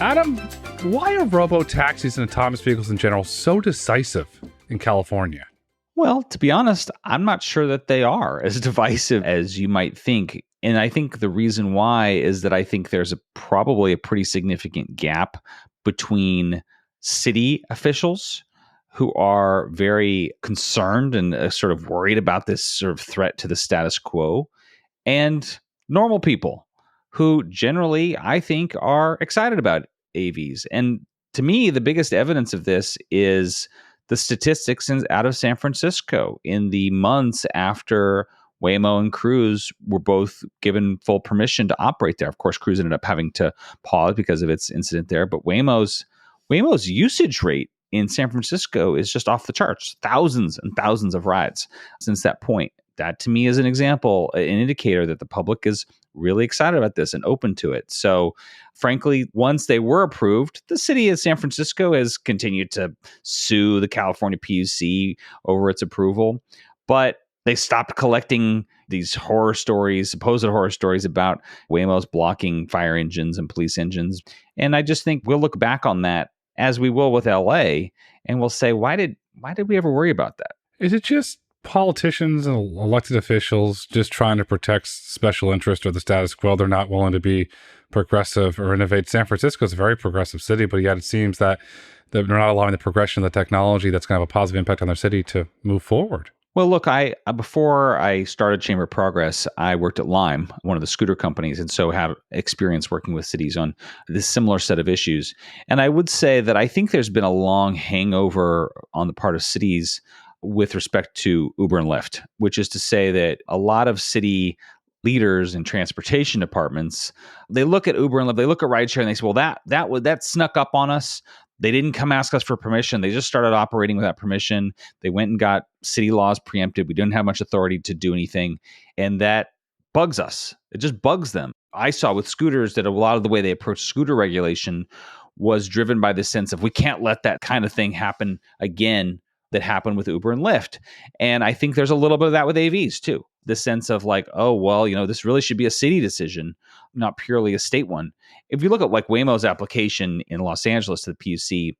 Adam, why are robo-taxis and autonomous vehicles in general so decisive in California? Well, to be honest, I'm not sure that they are as divisive as you might think. And I think the reason why is that I think there's probably a pretty significant gap between city officials who are very concerned and sort of worried about this sort of threat to the status quo, and normal people who generally, I think, are excited about AVs. And to me, the biggest evidence of this is the statistics out of San Francisco in the months after Waymo and Cruise were both given full permission to operate there. Of course, Cruise ended up having to pause because of its incident there, but Waymo's usage rate in San Francisco is just off the charts. Thousands and thousands of rides since that point. That to me is an example, an indicator that the public is really excited about this and open to it. So frankly, once they were approved, the city of San Francisco has continued to sue the California PUC over its approval, but they stopped collecting these horror stories, supposed horror stories about Waymo's blocking fire engines and police engines. And I just think we'll look back on that as we will with LA, and we'll say, why did we ever worry about that? Is it just politicians and elected officials just trying to protect special interest or the status quo? They're not willing to be progressive or innovate. San Francisco is a very progressive city, but yet it seems that they're not allowing the progression of the technology that's going to have a positive impact on their city to move forward. Well, look, before I started Chamber of Progress, I worked at Lime, one of the scooter companies, and so have experience working with cities on this similar set of issues. And I would say that I think there's been a long hangover on the part of cities with respect to Uber and Lyft, which is to say that a lot of city leaders and transportation departments, they look at Uber and Lyft, they look at rideshare, and they say, well, that snuck up on us. They didn't come ask us for permission. They just started operating without permission. They went and got city laws preempted. We didn't have much authority to do anything. And that bugs us. It just bugs them. I saw with scooters that a lot of the way they approach scooter regulation was driven by the sense of we can't let that kind of thing happen again that happened with Uber and Lyft. And I think there's a little bit of that with AVs too. The sense of like, oh, well, this really should be a city decision, not purely a state one. If you look at like Waymo's application in Los Angeles to the PUC,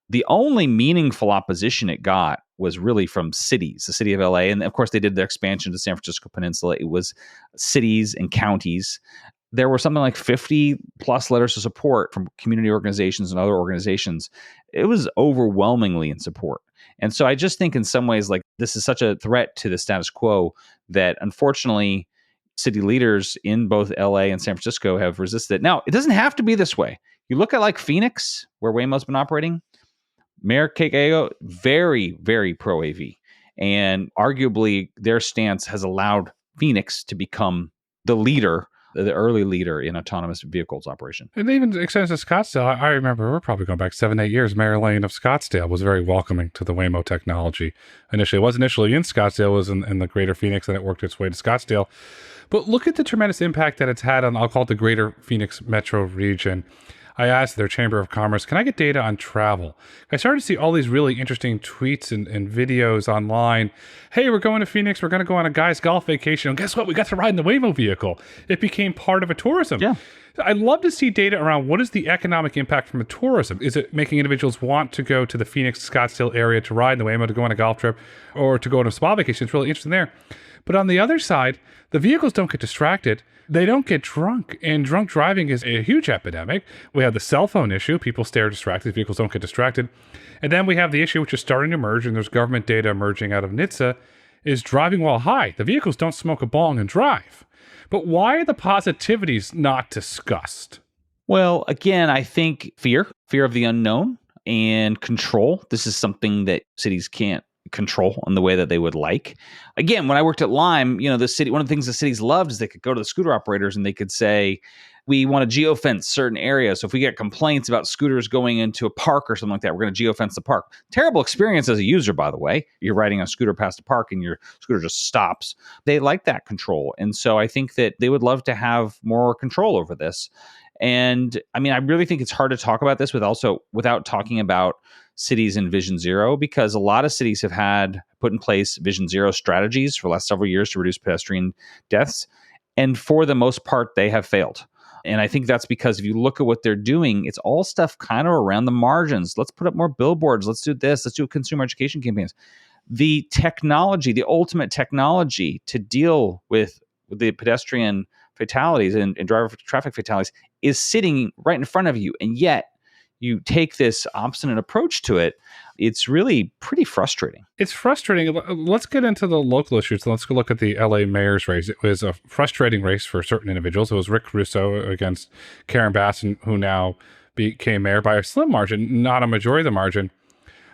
the only meaningful opposition it got was really from cities, the city of LA. And of course, they did their expansion to San Francisco Peninsula. It was cities and counties. There were something like 50 plus letters of support from community organizations and other organizations. It was overwhelmingly in support. And so I just think in some ways, like this is such a threat to the status quo that unfortunately city leaders in both LA and San Francisco have resisted. Now, it doesn't have to be this way. You look at like Phoenix, where Waymo's been operating, Mayor Keke, very, very pro AV. And arguably their stance has allowed Phoenix to become the early leader in autonomous vehicles operation. And even extends to Scottsdale. I remember we're probably going back 7-8 years. Mayor Lane of Scottsdale was very welcoming to the Waymo technology. Initially, it was initially in Scottsdale, it was in the greater Phoenix, and it worked its way to Scottsdale. But look at the tremendous impact that it's had on, I'll call it the greater Phoenix metro region. I asked their Chamber of Commerce, can I get data on travel? I started to see all these really interesting tweets and videos online. Hey, we're going to Phoenix. We're going to go on a guy's golf vacation. And guess what? We got to ride in the Waymo vehicle. It became part of a tourism. Yeah. I'd love to see data around what is the economic impact from the tourism. Is it making individuals want to go to the Phoenix, Scottsdale area to ride in the Waymo, to go on a golf trip, or to go on a spa vacation? It's really interesting there. But on the other side, the vehicles don't get distracted. They don't get drunk, and drunk driving is a huge epidemic. We have the cell phone issue. People stay distracted. Vehicles don't get distracted. And then we have the issue, which is starting to emerge, and there's government data emerging out of NHTSA, is driving while high. The vehicles don't smoke a bong and drive. But why are the positivities not discussed? Well, again, I think fear of the unknown and control. This is something that cities can't control in the way that they would like. Again, when I worked at Lime, the city, one of the things the cities loved is they could go to the scooter operators and they could say, we want to geofence certain areas. So if we get complaints about scooters going into a park or something like that, we're going to geofence the park. Terrible experience as a user, by the way. You're riding a scooter past a park and your scooter just stops. They like that control. And so I think that they would love to have more control over this. And I mean, I really think it's hard to talk about this without talking about cities in Vision Zero, because a lot of cities have put in place Vision Zero strategies for the last several years to reduce pedestrian deaths. And for the most part, they have failed. And I think that's because if you look at what they're doing, it's all stuff kind of around the margins. Let's put up more billboards. Let's do this. Let's do consumer education campaigns. The technology, the ultimate technology to deal with the pedestrian fatalities and driver traffic fatalities is sitting right in front of you. And yet you take this obstinate approach to it. It's really pretty frustrating. It's frustrating. Let's get into the local issues. Let's go look at the LA mayor's race. It was a frustrating race for certain individuals. It was Rick Caruso against Karen Bass, who now became mayor by a slim margin, not a majority of the margin.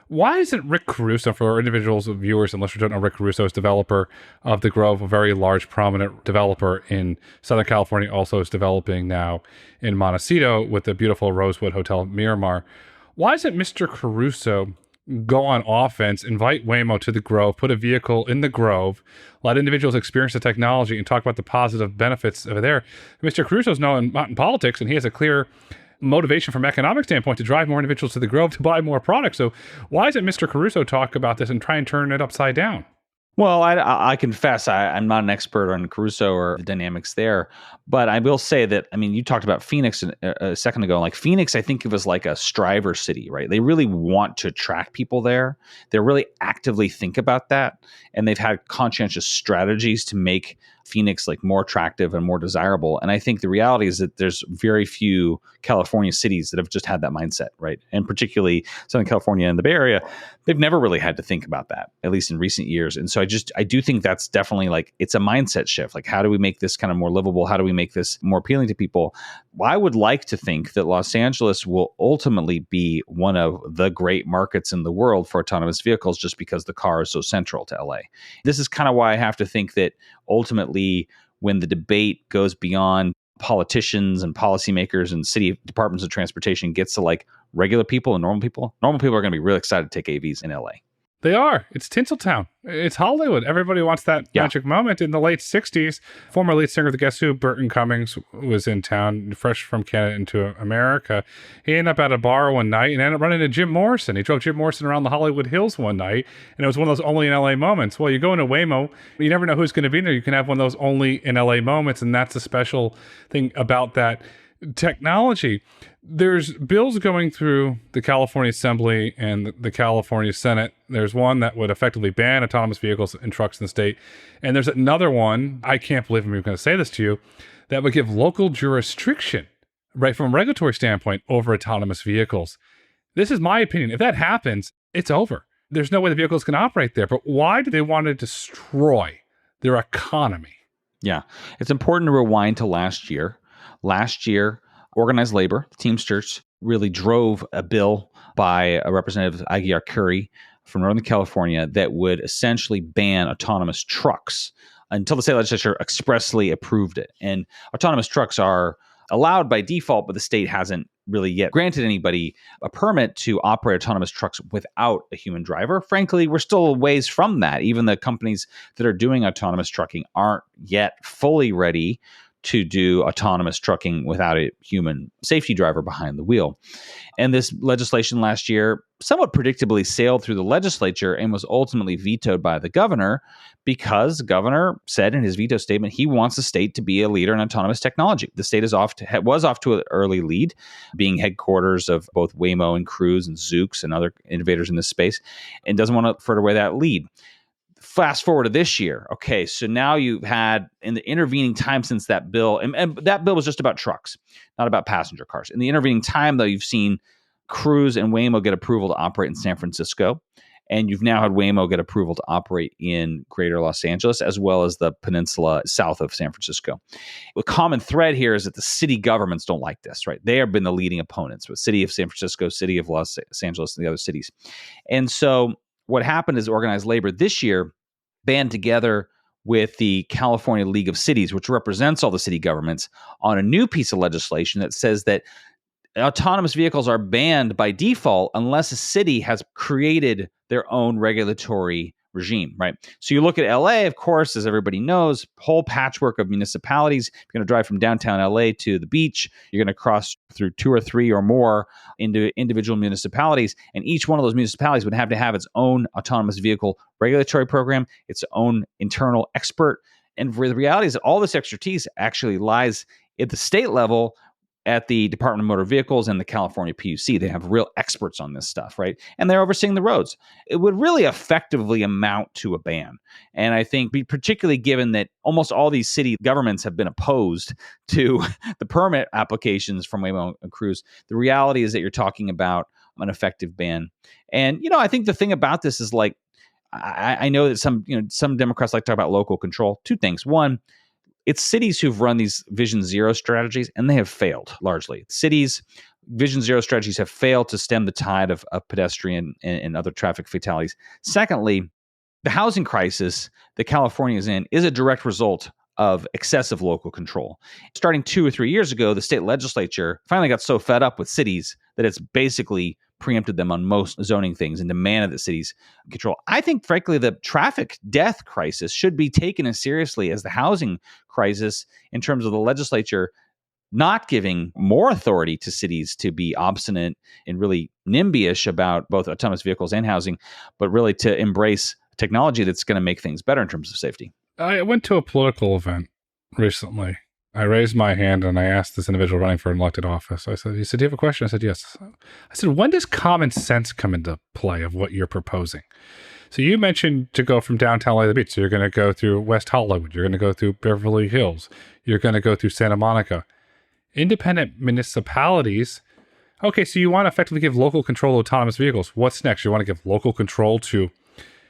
Why isn't Rick Caruso, for our individuals, viewers and listeners who don't know, Rick Caruso is developer of the Grove, a very large, prominent developer in Southern California, also is developing now in Montecito with the beautiful Rosewood Hotel Miramar. Why isn't Mr. Caruso go on offense, invite Waymo to the Grove, put a vehicle in the Grove, let individuals experience the technology and talk about the positive benefits over there? Mr. Caruso's not in politics, and he has a clear motivation from an economic standpoint to drive more individuals to the Grove to buy more products. So why doesn't Mr. Caruso talk about this and try and turn it upside down? Well, I confess I'm not an expert on Caruso or the dynamics there, but I will say that, I mean, you talked about Phoenix a second ago. Like Phoenix, I think of as like a striver city, right? They really want to attract people there. They really actively think about that. And they've had conscientious strategies to make Phoenix like more attractive and more desirable. And I think the reality is that there's very few California cities that have just had that mindset, right? And particularly Southern California and the Bay Area, they've never really had to think about that, at least in recent years. And so I do think that's definitely like, it's a mindset shift. Like, how do we make this kind of more livable? How do we make this more appealing to people? I would like to think that Los Angeles will ultimately be one of the great markets in the world for autonomous vehicles, just because the car is so central to LA. This is kind of why I have to think that ultimately, when the debate goes beyond politicians and policymakers and city departments of transportation, gets to like regular people and normal people are going to be really excited to take AVs in LA. They are. It's Tinseltown. It's Hollywood. Everybody wants that magic moment. In the late 60s, former lead singer of the Guess Who, Burton Cummings, was in town, fresh from Canada into America. He ended up at a bar one night and ended up running into Jim Morrison. He drove Jim Morrison around the Hollywood Hills one night, and it was one of those only in LA moments. Well, you go into Waymo, you never know who's going to be there. You can have one of those only in LA moments, and that's a special thing about that technology. There's bills going through the California Assembly and the California Senate. There's one that would effectively ban autonomous vehicles and trucks in the state. And there's another one, I can't believe I'm even going to say this to you, that would give local jurisdiction, right, from a regulatory standpoint, over autonomous vehicles. This is my opinion. If that happens, it's over. There's no way the vehicles can operate there. But why do they want to destroy their economy? Yeah, it's important to rewind to last year. Last year, organized labor, Teamsters, really drove a bill by a Representative Aguilar Curry from Northern California that would essentially ban autonomous trucks until the state legislature expressly approved it. And autonomous trucks are allowed by default, but the state hasn't really yet granted anybody a permit to operate autonomous trucks without a human driver. Frankly, we're still a ways from that. Even the companies that are doing autonomous trucking aren't yet fully ready to do autonomous trucking without a human safety driver behind the wheel. And this legislation last year somewhat predictably sailed through the legislature and was ultimately vetoed by the governor, because the governor said in his veto statement he wants the state to be a leader in autonomous technology. The state was off to an early lead, being headquarters of both Waymo and Cruise and Zoox and other innovators in this space, and doesn't want to further away that lead. Fast forward to this year. Okay, so now you've had, in the intervening time since that bill, and that bill was just about trucks, not about passenger cars. In the intervening time, though, you've seen Cruise and Waymo get approval to operate in San Francisco, and you've now had Waymo get approval to operate in greater Los Angeles, as well as the peninsula south of San Francisco. The common thread here is that the city governments don't like this, right? They have been the leading opponents, with City of San Francisco, City of Los Angeles, and the other cities. And so what happened is organized labor this year band together with the California League of Cities, which represents all the city governments, on a new piece of legislation that says that autonomous vehicles are banned by default unless a city has created their own regulatory regime, right? So you look at LA, of course, as everybody knows, whole patchwork of municipalities. You're going to drive from downtown LA to the beach. You're going to cross through 2 or 3 or more into individual municipalities. And each one of those municipalities would have to have its own autonomous vehicle regulatory program, its own internal expert. And the reality is that all this expertise actually lies at the state level at the Department of Motor Vehicles and the California PUC. They have real experts on this stuff, right? And they're overseeing the roads. It would really effectively amount to a ban. And I think, particularly given that almost all these city governments have been opposed to the permit applications from Waymo and Cruise, the reality is that you're talking about an effective ban. And, I think the thing about this is like, I know that some Democrats like to talk about local control. Two things. One, it's cities who've run these Vision Zero strategies, and they have failed largely. Cities' Vision Zero strategies have failed to stem the tide of pedestrian and other traffic fatalities. Secondly, the housing crisis that California is in is a direct result of excessive local control. Starting 2 or 3 years ago, the state legislature finally got so fed up with cities that it's basically preempted them on most zoning things and demanded that cities control. I think, frankly, the traffic death crisis should be taken as seriously as the housing crisis in terms of the legislature not giving more authority to cities to be obstinate and really NIMBY-ish about both autonomous vehicles and housing, but really to embrace technology that's going to make things better in terms of safety. I went to a political event recently. I raised my hand and I asked this individual running for an elected office. He said, do you have a question? I said, yes. I said, when does common sense come into play of what you're proposing? So you mentioned to go from downtown LA to the beach. So you're going to go through West Hollywood. You're going to go through Beverly Hills. You're going to go through Santa Monica. Independent municipalities. Okay, so you want to effectively give local control to autonomous vehicles. What's next? You want to give local control to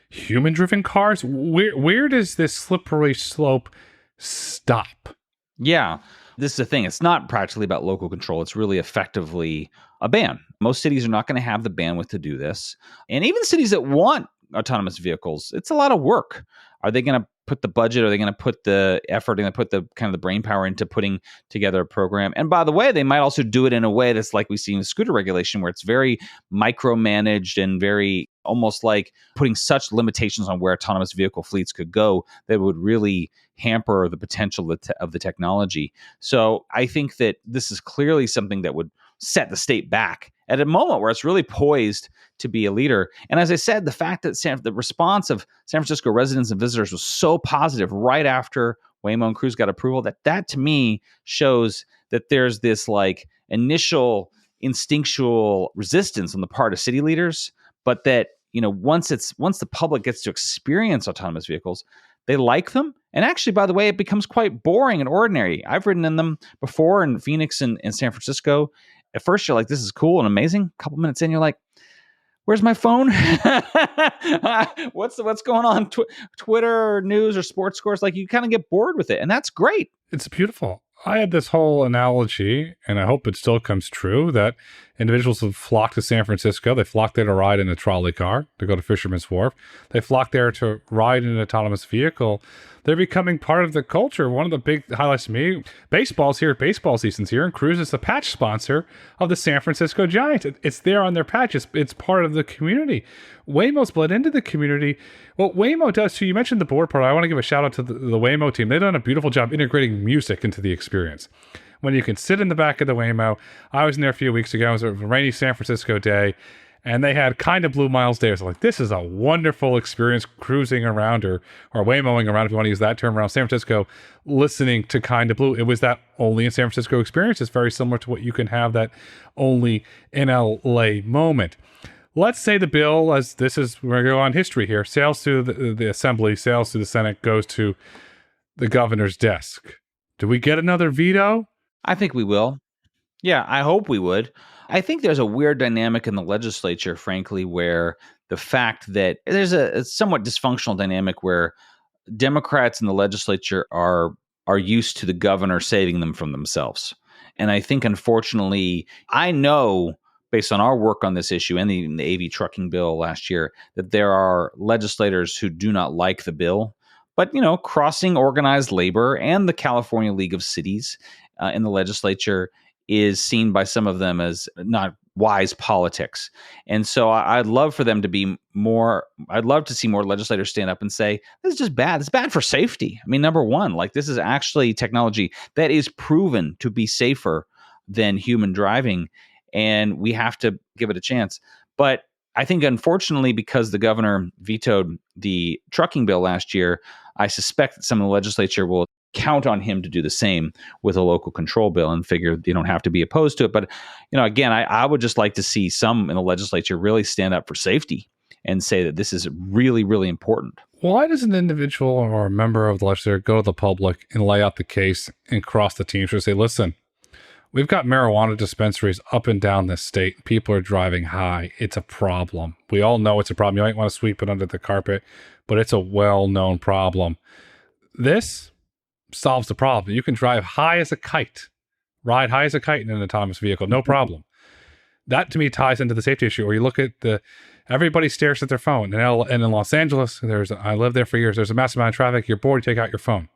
human-driven cars? Where does this slippery slope stop? Yeah, this is the thing. It's not practically about local control. It's really effectively a ban. Most cities are not going to have the bandwidth to do this. And even cities that want autonomous vehicles, it's a lot of work. Are they going to put the budget? Are they going to put the effort? Are they going to put the kind of the brain power into putting together a program? And by the way, they might also do it in a way that's like we see in the scooter regulation, where it's very micromanaged and very almost like putting such limitations on where autonomous vehicle fleets could go that would really hamper the potential of the technology. So I think that this is clearly something that would set the state back at a moment where it's really poised to be a leader. And as I said, the fact that the response of San Francisco residents and visitors was so positive right after Waymo and Cruise got approval, that to me shows that there's this like initial instinctual resistance on the part of city leaders, but that, once the public gets to experience autonomous vehicles, they like them. And actually, by the way, it becomes quite boring and ordinary. I've ridden in them before in Phoenix and San Francisco. At first, you're like, this is cool and amazing. A couple minutes in, you're like, where's my phone? What's going on? Twitter or news or sports scores? Like, you kind of get bored with it. And that's great. It's beautiful. I had this whole analogy, and I hope it still comes true, that individuals have flocked to San Francisco. They flocked there to ride in a trolley car, to go to Fisherman's Wharf. They flocked there to ride in an autonomous vehicle. They're becoming part of the culture. One of the big highlights to me, baseball's here, baseball season's here, and Cruise is the patch sponsor of the San Francisco Giants. It's there on their patch. It's part of the community. Waymo's bled into the community. What Waymo does too, you mentioned the board part. I want to give a shout out to the Waymo team. They've done a beautiful job integrating music into the experience. When you can sit in the back of the Waymo, I was in there a few weeks ago. It was a rainy San Francisco day, and they had Kind of Blue Miles Davis. Like, this is a wonderful experience cruising around or Waymoing around, if you want to use that term, around San Francisco, listening to Kind of Blue. It was that only in San Francisco experience. It's very similar to what you can have that only in LA moment. Let's say the bill, as this is, we're going to go on history here, sails through the Assembly, sails through the Senate, goes to the governor's desk. Do we get another veto? I think we will. Yeah, I hope we would. I think there's a weird dynamic in the legislature, frankly, where the fact that there's a somewhat dysfunctional dynamic where Democrats in the legislature are used to the governor saving them from themselves. And I think, unfortunately, I know, based on our work on this issue and the AV trucking bill last year, that there are legislators who do not like the bill. But, crossing organized labor and the California League of Cities in the legislature is seen by some of them as not wise politics. And so I'd love for them to be more, I'd love to see more legislators stand up and say, this is just bad. It's bad for safety. I mean, number one, like, this is actually technology that is proven to be safer than human driving, and we have to give it a chance. But I think, unfortunately, because the governor vetoed the trucking bill last year, I suspect that some of the legislature will count on him to do the same with a local control bill and figure you don't have to be opposed to it. But, again, I would just like to see some in the legislature really stand up for safety and say that this is really, really important. Why does an individual or a member of the legislature go to the public and lay out the case and cross the teams and say, listen, we've got marijuana dispensaries up and down this state. People are driving high. It's a problem. We all know it's a problem. You might want to sweep it under the carpet, but it's a well-known problem. This solves the problem. You can drive high as a kite, ride high as a kite in an autonomous vehicle, no problem. That to me ties into the safety issue. Or you look at everybody stares at their phone. And in Los Angeles, I lived there for years. There's a massive amount of traffic. You're bored, you take out your phone.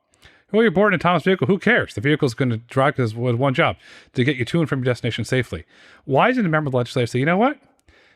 Well, you're bored in an autonomous vehicle. Who cares? The vehicle's going to drive with one job, to get you to and from your destination safely. Why isn't a member of the legislature say, you know what?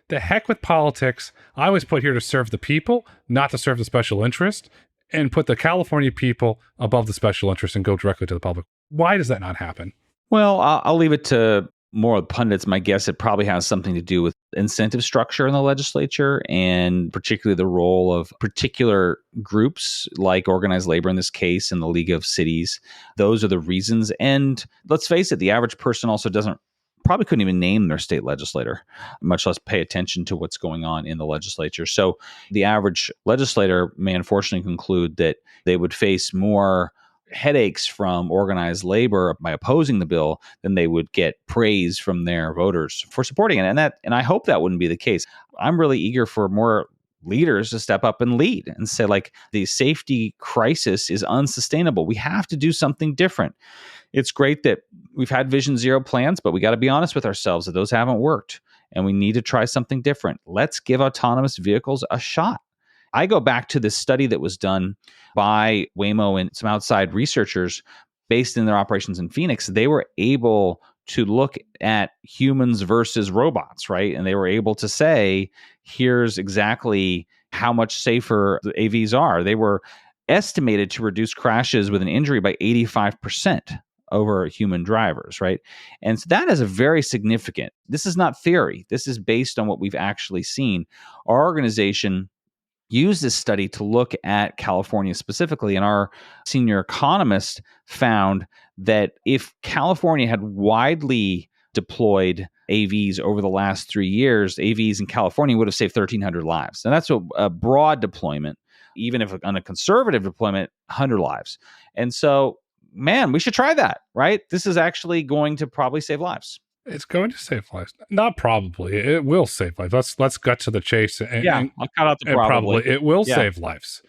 The heck with politics. I was put here to serve the people, not to serve the special interest, and put the California people above the special interest and go directly to the public. Why does that not happen? Well, I'll leave it to more pundits. My guess, it probably has something to do with incentive structure in the legislature, and particularly the role of particular groups like organized labor in this case and the League of Cities. Those are the reasons. And let's face it, the average person also probably couldn't even name their state legislator, much less pay attention to what's going on in the legislature. So the average legislator may unfortunately conclude that they would face more headaches from organized labor by opposing the bill than they would get praise from their voters for supporting it. And I hope that wouldn't be the case. I'm really eager for more leaders to step up and lead and say, like, the safety crisis is unsustainable. We have to do something different. It's great that we've had Vision Zero plans, but we got to be honest with ourselves that those haven't worked, and we need to try something different. Let's give autonomous vehicles a shot. I go back to this study that was done by Waymo and some outside researchers based in their operations in Phoenix. They were able to look at humans versus robots, right? And they were able to say, here's exactly how much safer the AVs are. They were estimated to reduce crashes with an injury by 85% over human drivers, right? And so that is a very significant. This is not theory. This is based on what we've actually seen. Our organization used this study to look at California specifically, and our senior economist found that if California had widely deployed AVs over the last 3 years, AVs in California would have saved 1,300 lives. And that's a broad deployment, even if on a conservative deployment, 100 lives. And so, man, we should try that, right? This is actually going to probably save lives. It's going to save lives. Not probably. It will save lives. Let's cut to the chase. I'll cut out the probably. It will save lives.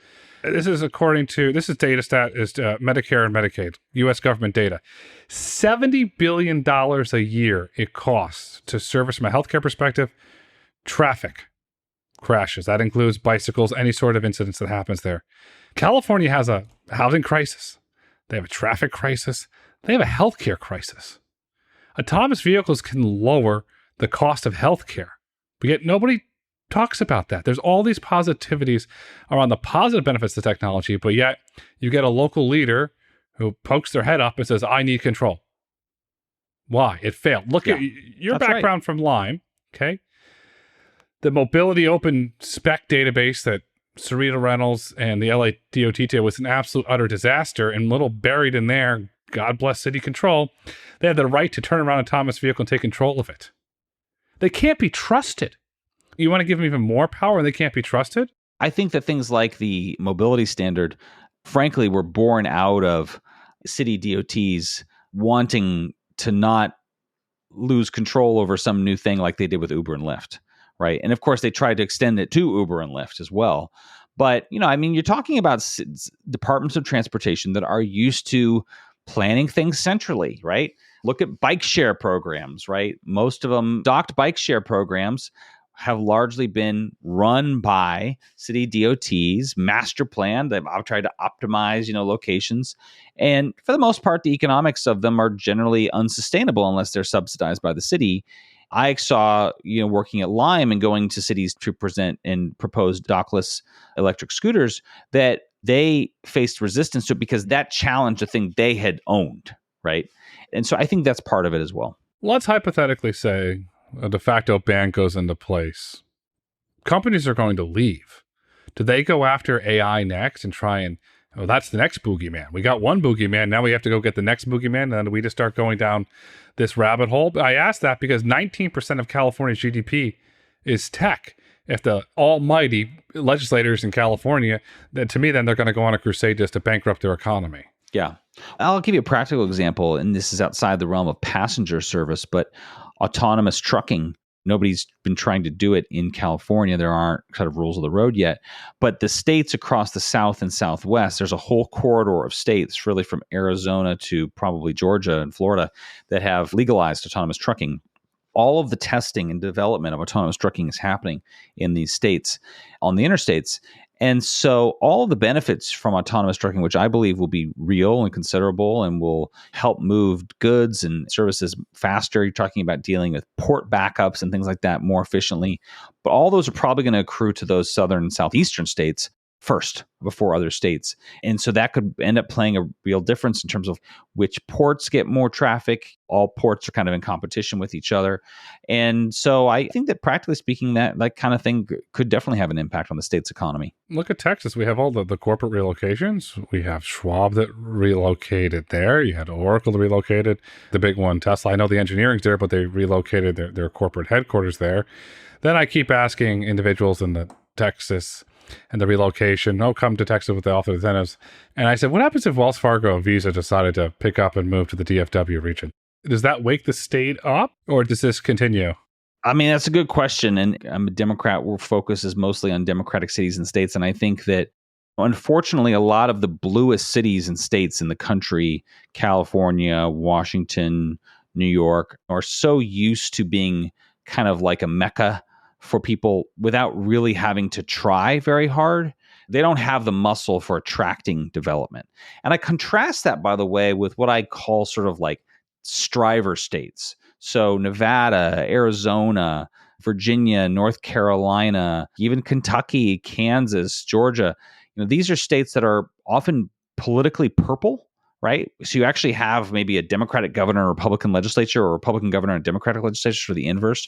This is data stat is Medicare and Medicaid, U.S. government data. $70 billion a year it costs to service, from a healthcare perspective, traffic crashes. That includes bicycles, any sort of incidents that happens there. California has a housing crisis. They have a traffic crisis. They have a healthcare crisis. Autonomous vehicles can lower the cost of healthcare, but yet nobody talks about that. There's all these positivities around the positive benefits of technology, but yet you get a local leader who pokes their head up and says, I need control. Why? It failed. Look at your background from Lime, okay? The mobility open spec database that Sarita Reynolds and the LA DOT did was an absolute utter disaster, and little buried in there, God bless city control, they had the right to turn around an autonomous vehicle and take control of it. They can't be trusted. You want to give them even more power and they can't be trusted? I think that things like the mobility standard, frankly, were born out of city DOTs wanting to not lose control over some new thing like they did with Uber and Lyft, right? And of course, they tried to extend it to Uber and Lyft as well. But, you're talking about departments of transportation that are used to planning things centrally, right? Look at bike share programs, right? Most of them, docked bike share programs, have largely been run by city DOTs, master planned. They've tried to optimize, locations. And for the most part, the economics of them are generally unsustainable unless they're subsidized by the city. I saw, working at Lime and going to cities to present and propose dockless electric scooters, that they faced resistance to it because that challenged a thing they had owned, right? And so I think that's part of it as well. Let's hypothetically say a de facto ban goes into place. Companies are going to leave. Do they go after AI next and try and Oh, that's the next boogeyman. We got one boogeyman. Now we have to go get the next boogeyman. And then we just start going down this rabbit hole. I asked that because 19% of California's GDP is tech. If the almighty legislators in California, then to me, then they're going to go on a crusade just to bankrupt their economy. Yeah. I'll give you a practical example, and this is outside the realm of passenger service, but autonomous trucking. Nobody's been trying to do it in California. There aren't sort of rules of the road yet. But the states across the South and Southwest, there's a whole corridor of states, really from Arizona to probably Georgia and Florida, that have legalized autonomous trucking. All of the testing and development of autonomous trucking is happening in these states on the interstates. And so all of the benefits from autonomous trucking, which I believe will be real and considerable and will help move goods and services faster. You're talking about dealing with port backups and things like that more efficiently. But all those are probably going to accrue to those southern and southeastern states first before other states. And so that could end up playing a real difference in terms of which ports get more traffic. All ports are kind of in competition with each other. And so I think that practically speaking, that kind of thing could definitely have an impact on the state's economy. Look at Texas. We have all the corporate relocations. We have Schwab that relocated there. You had Oracle that relocated. The big one, Tesla. I know the engineering's there, but they relocated their corporate headquarters there. Then I keep asking individuals in the Texas and the relocation, come to Texas with the offer incentives. And I said, what happens if Wells Fargo and Visa decided to pick up and move to the DFW region? Does that wake the state up, or does this continue? I mean, that's a good question. And I'm a Democrat. Our focus is mostly on Democratic cities and states. And I think that, unfortunately, a lot of the bluest cities and states in the country, California, Washington, New York, are so used to being kind of like a mecca for people without really having to try very hard. They don't have the muscle for attracting development. And I contrast that, by the way, with what I call sort of like striver states. So Nevada, Arizona, Virginia, North Carolina, even Kentucky, Kansas, Georgia. These are states that are often politically purple, right? So you actually have maybe a Democratic governor, a Republican legislature, or a Republican governor and Democratic legislature for the inverse,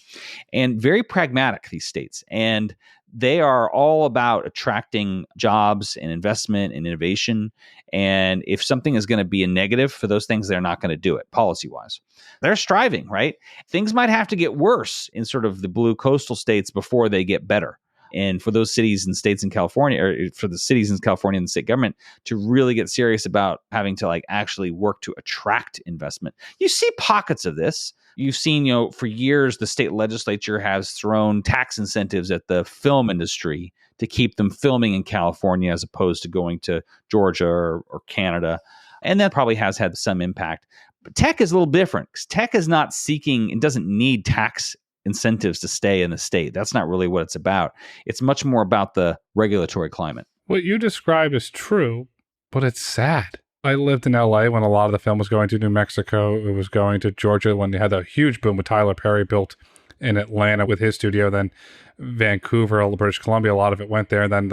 and very pragmatic, these states. And they are all about attracting jobs and investment and innovation. And if something is going to be a negative for those things, they're not going to do it policy-wise. They're striving, right? Things might have to get worse in sort of the blue coastal states before they get better. And for those cities and states in California, or for the cities in California and the state government to really get serious about having to actually work to attract investment. You see pockets of this. You've seen, for years, the state legislature has thrown tax incentives at the film industry to keep them filming in California as opposed to going to Georgia or Canada. And that probably has had some impact. But tech is a little different because tech is not seeking and doesn't need tax incentives to stay in the state. That's not really what it's about. It's much more about the regulatory climate. What you described is true, but it's sad. I lived in LA when a lot of the film was going to New Mexico. It was going to Georgia when they had a huge boom with Tyler Perry built in Atlanta with his studio. Then Vancouver, British Columbia, a lot of it went there. Then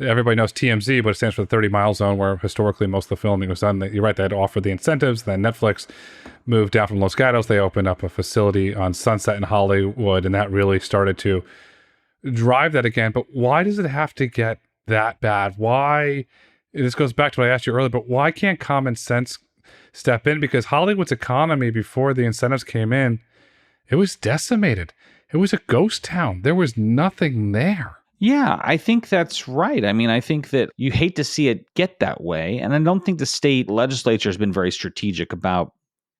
everybody knows TMZ, but it stands for the 30-mile zone, where historically most of the filming was done. You're right, they had to offer the incentives. Then Netflix moved down from Los Gatos. They opened up a facility on Sunset in Hollywood, and that really started to drive that again. But why does it have to get that bad? Why? This goes back to what I asked you earlier, but why can't common sense step in? Because Hollywood's economy, before the incentives came in, it was decimated. It was a ghost town. There was nothing there. Yeah, I think that's right. I mean, I think that you hate to see it get that way. And I don't think the state legislature has been very strategic about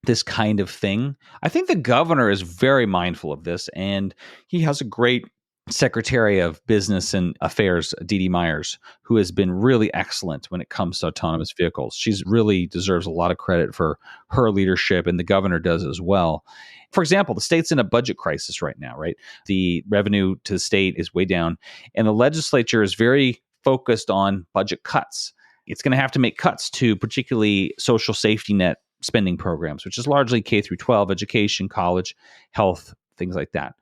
this kind of thing. I think the governor is very mindful of this, and he has a great Secretary of Business and Affairs, Dee Dee Myers, who has been really excellent when it comes to autonomous vehicles. She's really deserves a lot of credit for her leadership, and the governor does as well. For example, the state's in a budget crisis right now, right? The revenue to the state is way down, and the legislature is very focused on budget cuts. It's going to have to make cuts to particularly social safety net spending programs, which is largely K through 12 education, college, health, things like that.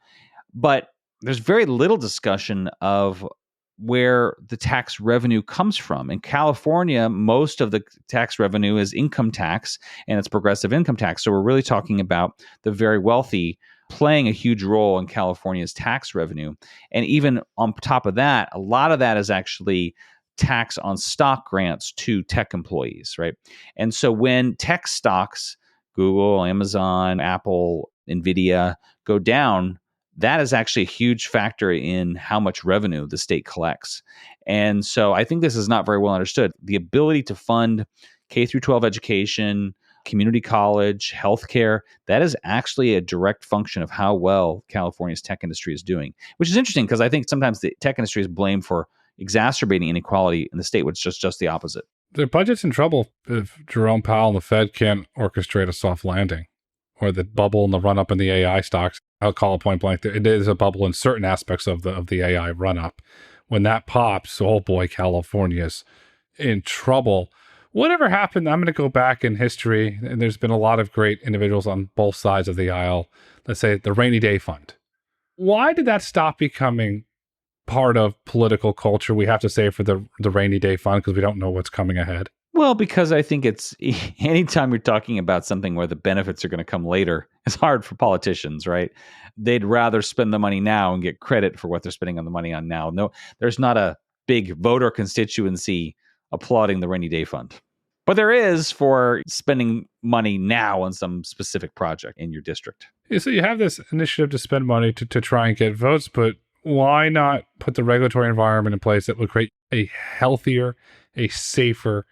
But there's very little discussion of where the tax revenue comes from. In California, most of the tax revenue is income tax, and it's progressive income tax. So we're really talking about the very wealthy playing a huge role in California's tax revenue. And even on top of that, a lot of that is actually tax on stock grants to tech employees, right? And so when tech stocks, Google, Amazon, Apple, Nvidia, go down, that is actually a huge factor in how much revenue the state collects. And so I think this is not very well understood. The ability to fund K through 12 education, community college, healthcare, that is actually a direct function of how well California's tech industry is doing, which is interesting because I think sometimes the tech industry is blamed for exacerbating inequality in the state, which is just the opposite. Their budget's in trouble if Jerome Powell and the Fed can't orchestrate a soft landing, or the bubble and the run up in the AI stocks. I'll call it point blank. It is a bubble in certain aspects of the AI run up. When that pops, oh boy, California's in trouble. Whatever happened, I'm going to go back in history, and there's been a lot of great individuals on both sides of the aisle. Let's say the rainy day fund. Why did that stop becoming part of political culture? We have to say for the rainy day fund because we don't know what's coming ahead. Well, because I think it's anytime you're talking about something where the benefits are going to come later, it's hard for politicians, right? They'd rather spend the money now and get credit for what they're spending on the money on now. No, there's not a big voter constituency applauding the rainy day fund. But there is for spending money now on some specific project in your district. Yeah, so you have this initiative to spend money to try and get votes, but why not put the regulatory environment in place that would create a healthier, a safer,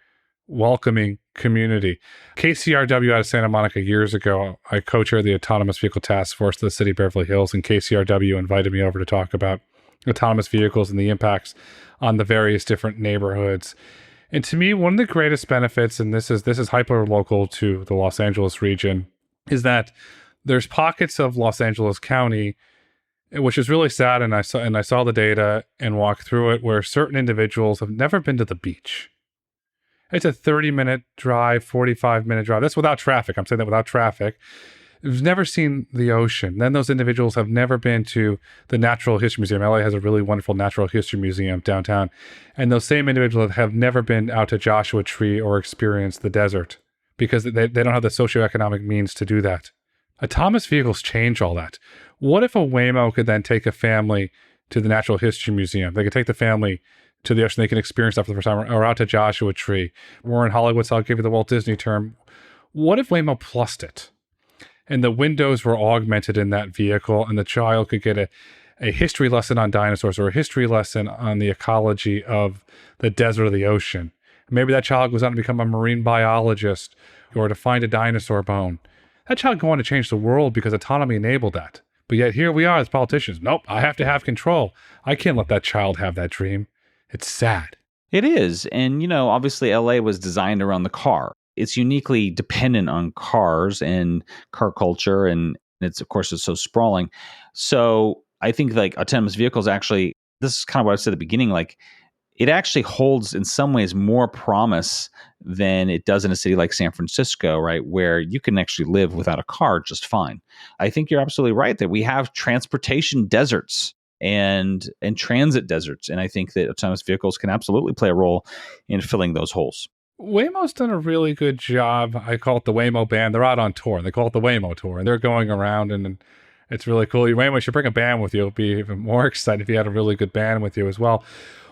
welcoming community? KCRW out of Santa Monica years ago, I co-chaired the Autonomous Vehicle Task Force of the city of Beverly Hills, and KCRW invited me over to talk about autonomous vehicles and the impacts on the various different neighborhoods. And to me, one of the greatest benefits, and this is hyper local to the Los Angeles region, is that there's pockets of Los Angeles County, which is really sad. And I saw the data and walked through it, where certain individuals have never been to the beach. It's a 30-minute drive, 45-minute drive. That's without traffic. I'm saying that without traffic. They've never seen the ocean. Then those individuals have never been to the Natural History Museum. LA has a really wonderful Natural History Museum downtown. And those same individuals have never been out to Joshua Tree or experienced the desert because they don't have the socioeconomic means to do that. Autonomous vehicles change all that. What if a Waymo could then take a family to the Natural History Museum? They could take the family to the ocean. They can experience that for the first time, or out to Joshua Tree. We're in Hollywood, so I'll give you the Walt Disney term. What if Waymo plussed it? And the windows were augmented in that vehicle, and the child could get a history lesson on dinosaurs or a history lesson on the ecology of the desert or the ocean. Maybe that child goes on to become a marine biologist or to find a dinosaur bone. That child go on to change the world because autonomy enabled that. But yet here we are as politicians. Nope, I have to have control. I can't let that child have that dream. It's sad. It is. And, obviously LA was designed around the car. It's uniquely dependent on cars and car culture, and it's so sprawling. So I think like autonomous vehicles actually, this is kind of what I said at the beginning, like it actually holds in some ways more promise than it does in a city like San Francisco, right? Where you can actually live without a car just fine. I think you're absolutely right that we have transportation deserts and transit deserts. And I think that autonomous vehicles can absolutely play a role in filling those holes. Waymo's done a really good job. I call it the Waymo band. They're out on tour. They call it the Waymo tour, and they're going around, and it's really cool. Waymo should bring a band with you. It'll be even more excited if you had a really good band with you as well.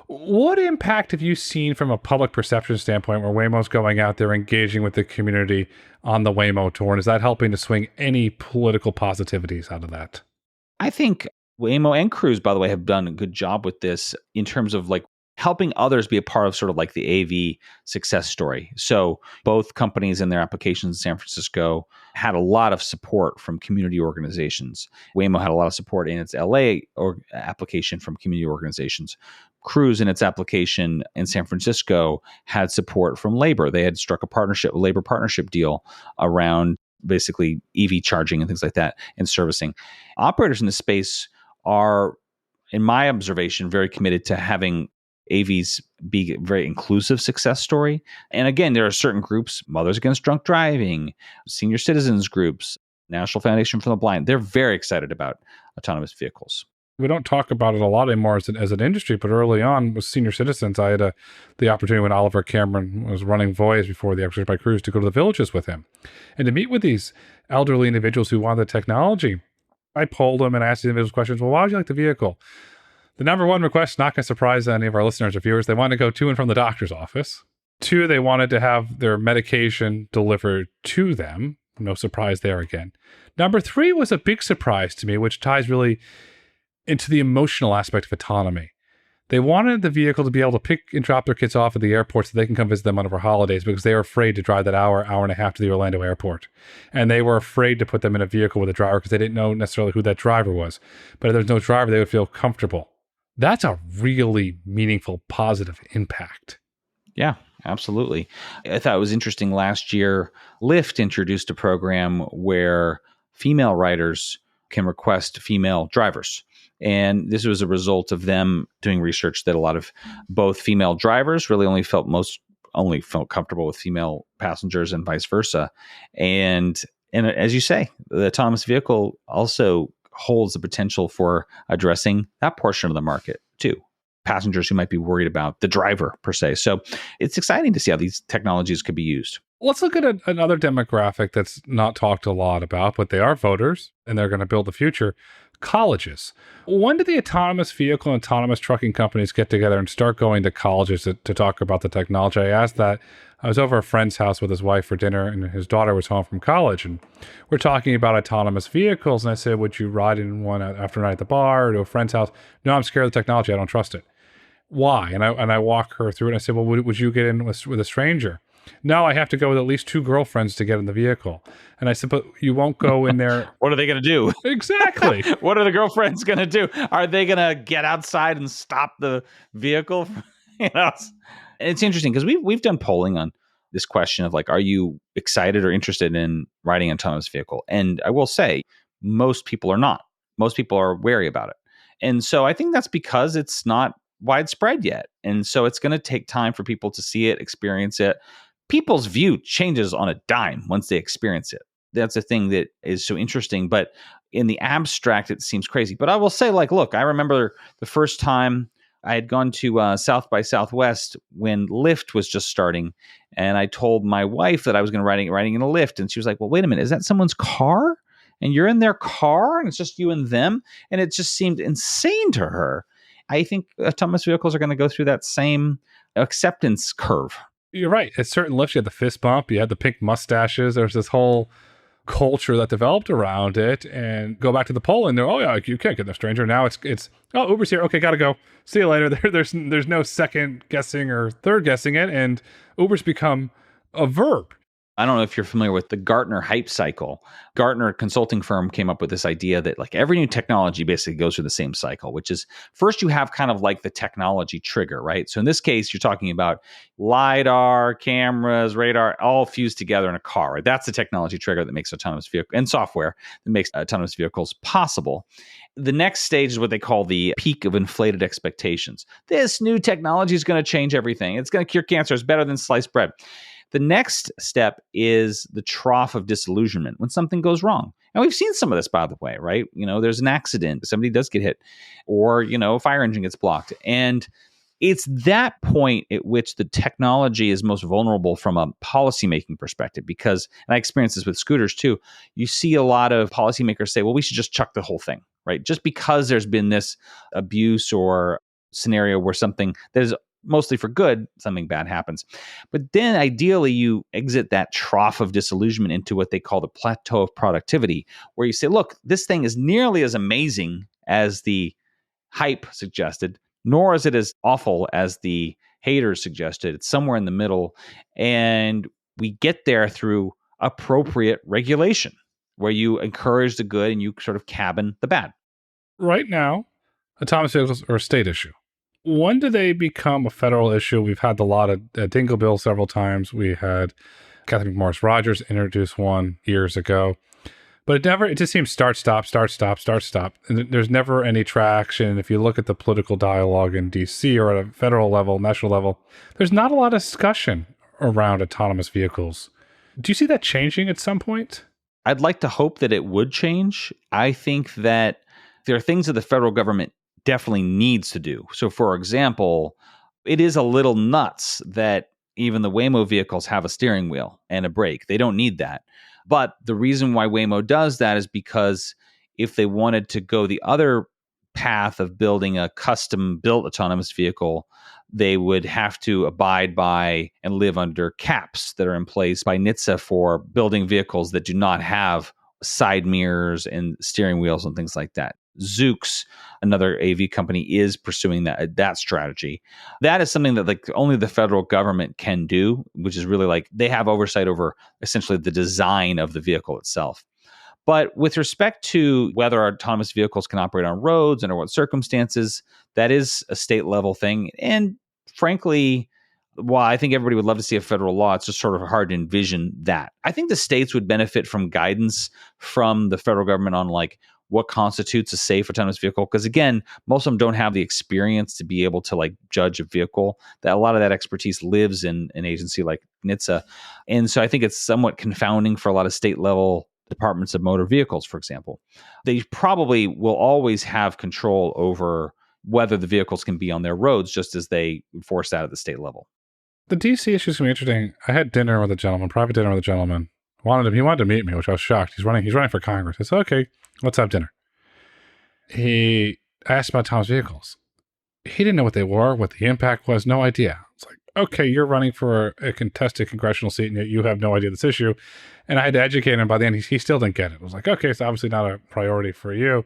What impact have you seen from a public perception standpoint where Waymo's going out there engaging with the community on the Waymo tour? And is that helping to swing any political positivities out of that? I think Waymo and Cruise, by the way, have done a good job with this in terms of like helping others be a part of sort of like the AV success story. So both companies in their applications in San Francisco had a lot of support from community organizations. Waymo had a lot of support in its LA application from community organizations. Cruise in its application in San Francisco had support from labor. They had struck a labor partnership deal around basically EV charging and things like that and servicing. Operators in the space are, in my observation, very committed to having AVs be a very inclusive success story. And again, there are certain groups, Mothers Against Drunk Driving, senior citizens groups, National Foundation for the Blind. They're very excited about autonomous vehicles. We don't talk about it a lot anymore as an industry, but early on with senior citizens, I had the opportunity when Oliver Cameron was running Voyage before the acquisition by Cruise to go to the villages with him and to meet with these elderly individuals who wanted the technology. I polled them and asked the individuals questions. Well, why would you like the vehicle? The number one request, not going to surprise any of our listeners or viewers, they want to go to and from the doctor's office. 2, they wanted to have their medication delivered to them. No surprise there again. Number 3 was a big surprise to me, which ties really into the emotional aspect of autonomy. They wanted the vehicle to be able to pick and drop their kids off at the airport so they can come visit them on over holidays because they were afraid to drive that hour and a half to the Orlando airport. And they were afraid to put them in a vehicle with a driver because they didn't know necessarily who that driver was. But if there's no driver, they would feel comfortable. That's a really meaningful, positive impact. Yeah, absolutely. I thought it was interesting. Last year, Lyft introduced a program where female riders can request female drivers. And this was a result of them doing research that a lot of both female drivers really only felt comfortable with female passengers and vice versa. And as you say, the autonomous vehicle also holds the potential for addressing that portion of the market too. Passengers who might be worried about the driver per se. So it's exciting to see how these technologies could be used. Let's look at another demographic that's not talked a lot about, but they are voters and they're going to build the future. Colleges. When did the autonomous vehicle and autonomous trucking companies get together and start going to colleges to talk about the technology? I asked that. I was over a friend's house with his wife for dinner, and his daughter was home from college, and we're talking about autonomous vehicles. And I said, would you ride in one after a night at the bar or to a friend's house? No, I'm scared of the technology. I don't trust it. Why? And I walk her through it, and I said, well, would you get in with a stranger? No, I have to go with at least 2 girlfriends to get in the vehicle. And I said, but you won't go in there. What are they going to do? Exactly. What are the girlfriends going to do? Are they going to get outside and stop the vehicle? It's interesting because we've done polling on this question of like, are you excited or interested in riding an autonomous vehicle? And I will say, most people are not. Most people are wary about it. And so I think that's because it's not widespread yet. And so it's going to take time for people to see it, experience it. People's view changes on a dime once they experience it. That's a thing that is so interesting. But in the abstract, it seems crazy. But I will say, like, look, I remember the first time I had gone to South by Southwest when Lyft was just starting. And I told my wife that I was going to riding in a Lyft. And she was like, well, wait a minute, is that someone's car? And you're in their car and it's just you and them? And it just seemed insane to her. I think autonomous vehicles are going to go through that same acceptance curve. You're right. At certain lifts, you had the fist bump, you had the pink mustaches. There's this whole culture that developed around it. And go back to the polling, they're, oh yeah, you can't get the stranger. Now it's oh, Uber's here. Okay, gotta go. See you later. There's no second guessing or third guessing it. And Uber's become a verb. I don't know if you're familiar with the Gartner hype cycle. Gartner consulting firm came up with this idea that like every new technology basically goes through the same cycle, which is first you have kind of like the technology trigger, right? So in this case, you're talking about LiDAR, cameras, radar, all fused together in a car, right? That's the technology trigger that makes autonomous vehicle and software that makes autonomous vehicles possible. The next stage is what they call the peak of inflated expectations. This new technology is going to change everything. It's going to cure cancer. It's better than sliced bread. The next step is the trough of disillusionment when something goes wrong. And we've seen some of this, by the way, right? You know, there's an accident, somebody does get hit, or, you know, a fire engine gets blocked. And it's that point at which the technology is most vulnerable from a policymaking perspective, because, and I experience this with scooters too, you see a lot of policymakers say, well, we should just chuck the whole thing, right? Just because there's been this abuse or scenario where something that is mostly for good, something bad happens. But then ideally you exit that trough of disillusionment into what they call the plateau of productivity, where you say, look, this thing is nearly as amazing as the hype suggested, nor is it as awful as the haters suggested. It's somewhere in the middle. And we get there through appropriate regulation, where you encourage the good and you sort of cabin the bad. Right now, autonomous vehicles are a state issue. When do they become a federal issue? We've had the law at Dingle Bill several times. We had Kathy McMorris Rogers introduce one years ago. But it just seems start, stop, start, stop, start, stop. And there's never any traction. If you look at the political dialogue in D.C. or at a federal level, national level, there's not a lot of discussion around autonomous vehicles. Do you see that changing at some point? I'd like to hope that it would change. I think that there are things that the federal government definitely needs to do. So, for example, it is a little nuts that even the Waymo vehicles have a steering wheel and a brake. They don't need that. But the reason why Waymo does that is because if they wanted to go the other path of building a custom built autonomous vehicle, they would have to abide by and live under caps that are in place by NHTSA for building vehicles that do not have side mirrors and steering wheels and things like that. Zoox, another AV company, is pursuing that strategy. That is something that like only the federal government can do, which is really like they have oversight over essentially the design of the vehicle itself. But with respect to whether autonomous vehicles can operate on roads, under what circumstances, that is a state level thing. And frankly, while I think everybody would love to see a federal law, it's just sort of hard to envision that. I think the states would benefit from guidance from the federal government on like what constitutes a safe autonomous vehicle. Because again, most of them don't have the experience to be able to like judge a vehicle. That a lot of that expertise lives in an agency like NHTSA. And so I think it's somewhat confounding for a lot of state level departments of motor vehicles, for example. They probably will always have control over whether the vehicles can be on their roads, just as they enforce that at the state level. The DC issue is going to be interesting. I had dinner with a gentleman, private dinner with a gentleman. He wanted to meet me, which I was shocked. He's running for Congress. I said, okay, let's have dinner. He asked about autonomous vehicles. He didn't know what they were, what the impact was, no idea. It's like, okay, you're running for a contested congressional seat and yet you have no idea this issue. And I had to educate him. By the end, he still didn't get it. I was like, okay, it's obviously not a priority for you.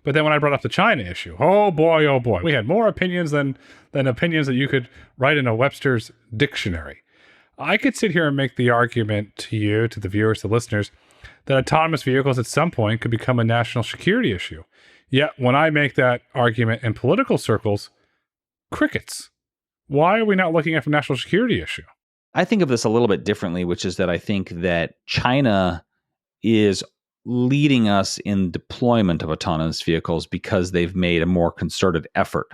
But then when I brought up the China issue, oh boy, we had more opinions than opinions that you could write in a Webster's dictionary. I could sit here and make the argument to you, to the viewers, to the listeners, that autonomous vehicles at some point could become a national security issue. Yet when I make that argument in political circles, crickets. Why are we not looking at a national security issue? I think of this a little bit differently, which is that I think that China is leading us in deployment of autonomous vehicles because they've made a more concerted effort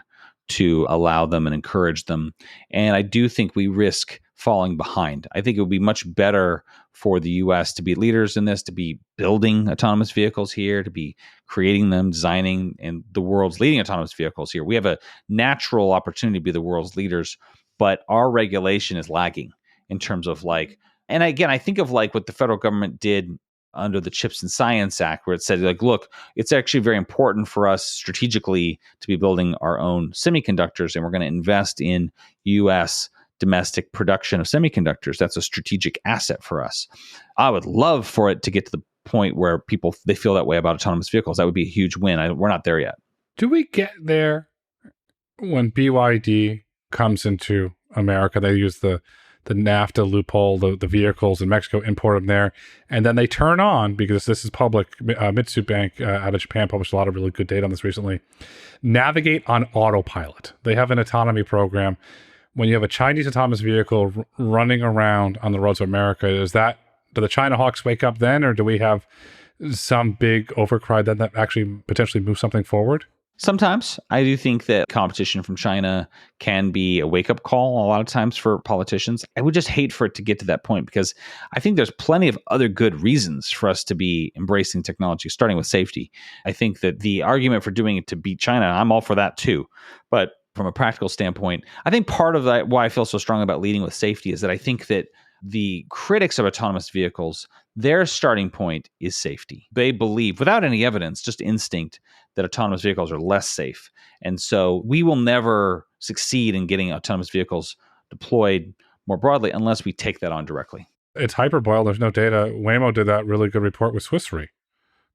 to allow them and encourage them. And I do think we risk falling behind. I think it would be much better for the US to be leaders in this, to be building autonomous vehicles here, to be creating them, designing, and the world's leading autonomous vehicles here. We have a natural opportunity to be the world's leaders, but our regulation is lagging in terms of like, and again, I think of like what the federal government did under the Chips and Science Act, where it said like, look, it's actually very important for us strategically to be building our own semiconductors, and we're going to invest in US domestic production of semiconductors. That's a strategic asset for us. I would love for it to get to the point where they feel that way about autonomous vehicles. That would be a huge win. We're not there yet. Do we get there when BYD comes into America? They use the NAFTA loophole, the vehicles in Mexico, import them there, and then they turn on, because this is public, Mitsui Bank out of Japan published a lot of really good data on this recently, navigate on autopilot. They have an autonomy program. When you have a Chinese autonomous vehicle running around on the roads of America, do the China hawks wake up then, or do we have some big overcry then that actually potentially moves something forward? Sometimes. I do think that competition from China can be a wake-up call a lot of times for politicians. I would just hate for it to get to that point, because I think there's plenty of other good reasons for us to be embracing technology, starting with safety. I think that the argument for doing it to beat China, I'm all for that too. But from a practical standpoint, I think part of that, why I feel so strong about leading with safety, is that I think that the critics of autonomous vehicles, their starting point is safety. They believe, without any evidence, just instinct, that autonomous vehicles are less safe. And so we will never succeed in getting autonomous vehicles deployed more broadly unless we take that on directly. It's hyperboiled. There's no data. Waymo did that really good report with Swiss Re.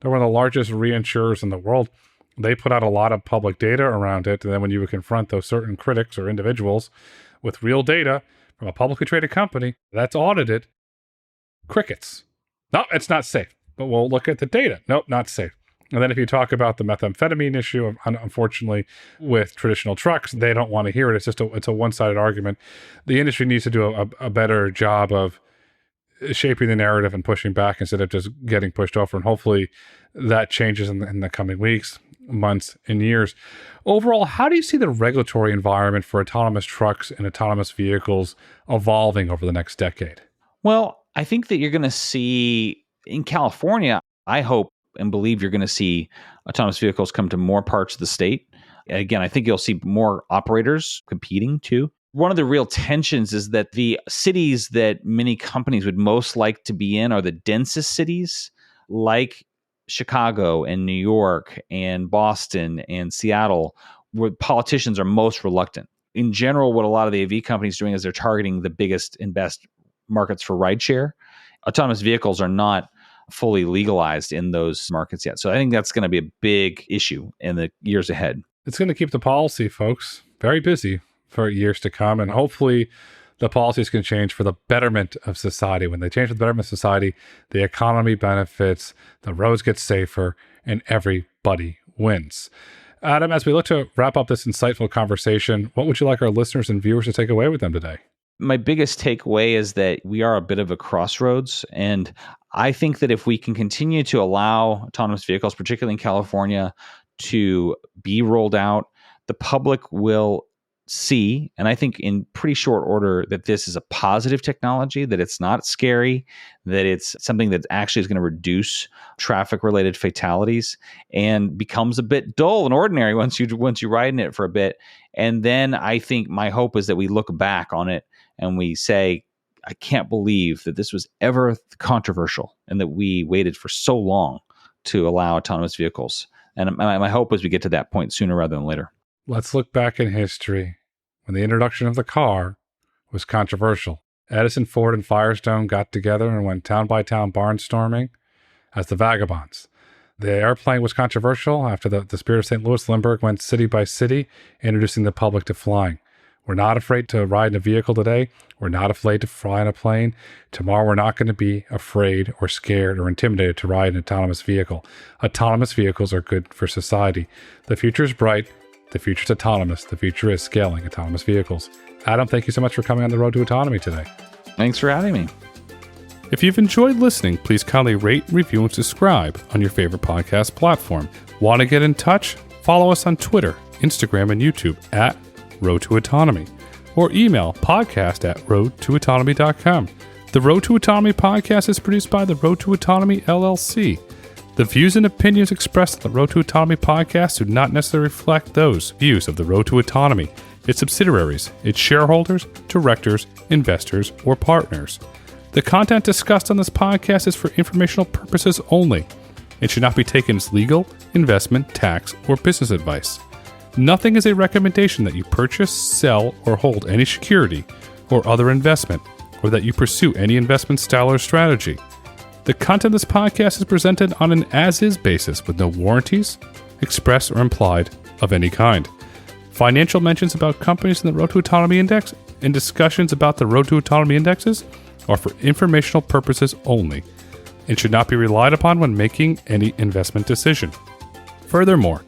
They're one of the largest reinsurers in the world. They put out a lot of public data around it. And then when you would confront those certain critics or individuals with real data from a publicly traded company that's audited, crickets. No, it's not safe. But we'll look at the data. Nope, not safe. And then if you talk about the methamphetamine issue, unfortunately, with traditional trucks, they don't want to hear it. It's a one-sided argument. The industry needs to do a better job of shaping the narrative and pushing back instead of just getting pushed over. And hopefully that changes in the coming weeks, months, and years. Overall, how do you see the regulatory environment for autonomous trucks and autonomous vehicles evolving over the next decade? Well, I think that you're going to see in California, I hope and believe you're going to see autonomous vehicles come to more parts of the state. Again, I think you'll see more operators competing too. One of the real tensions is that the cities that many companies would most like to be in are the densest cities, like Chicago and New York and Boston and Seattle, where politicians are most reluctant. In general, what a lot of the AV companies are doing is they're targeting the biggest and best markets for rideshare. Autonomous vehicles are not fully legalized in those markets yet. So I think that's going to be a big issue in the years ahead. It's going to keep the policy folks very busy for years to come. And hopefully the policies can change for the betterment of society. When they change for the betterment of society, the economy benefits, the roads get safer, and everybody wins. Adam, as we look to wrap up this insightful conversation, what would you like our listeners and viewers to take away with them today? My biggest takeaway is that we are a bit of a crossroads. And I think that if we can continue to allow autonomous vehicles, particularly in California, to be rolled out, the public will see, and I think in pretty short order, that this is a positive technology, that it's not scary, that it's something that actually is going to reduce traffic-related fatalities and becomes a bit dull and ordinary once you ride in it for a bit. And then I think my hope is that we look back on it and we say, I can't believe that this was ever controversial and that we waited for so long to allow autonomous vehicles. And my hope is we get to that point sooner rather than later. Let's look back in history when the introduction of the car was controversial. Edison, Ford, and Firestone got together and went town by town barnstorming as the Vagabonds. The airplane was controversial after the Spirit of St. Louis. Lindbergh went city by city, introducing the public to flying. We're not afraid to ride in a vehicle today. We're not afraid to fly in a plane. Tomorrow, we're not going to be afraid or scared or intimidated to ride an autonomous vehicle. Autonomous vehicles are good for society. The future is bright. The future is autonomous. The future is scaling autonomous vehicles. Adam, thank you so much for coming on the road to autonomy today. Thanks for having me. If you've enjoyed listening, please kindly rate, review, and subscribe on your favorite podcast platform. Want to get in touch? Follow us on Twitter, Instagram, and YouTube at Road to Autonomy, or email podcast@roadtoautonomy.com. The Road to Autonomy podcast is produced by the Road to Autonomy LLC. The views and opinions expressed on the Road to Autonomy podcast do not necessarily reflect those views of the Road to Autonomy, its subsidiaries, its shareholders, directors, investors, or partners. The content discussed on this podcast is for informational purposes only. It should not be taken as legal, investment, tax, or business advice. Nothing is a recommendation that you purchase, sell, or hold any security or other investment, or that you pursue any investment style or strategy. The content of this podcast is presented on an as-is basis with no warranties, express or implied, of any kind. Financial mentions about companies in the Road to Autonomy Index and discussions about the Road to Autonomy Indexes are for informational purposes only and should not be relied upon when making any investment decision. Furthermore,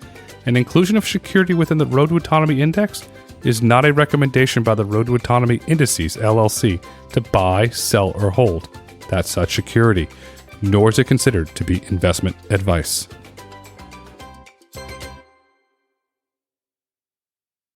an inclusion of security within the Road to Autonomy Index is not a recommendation by the Road to Autonomy Indices, LLC, to buy, sell, or hold that such security, nor is it considered to be investment advice.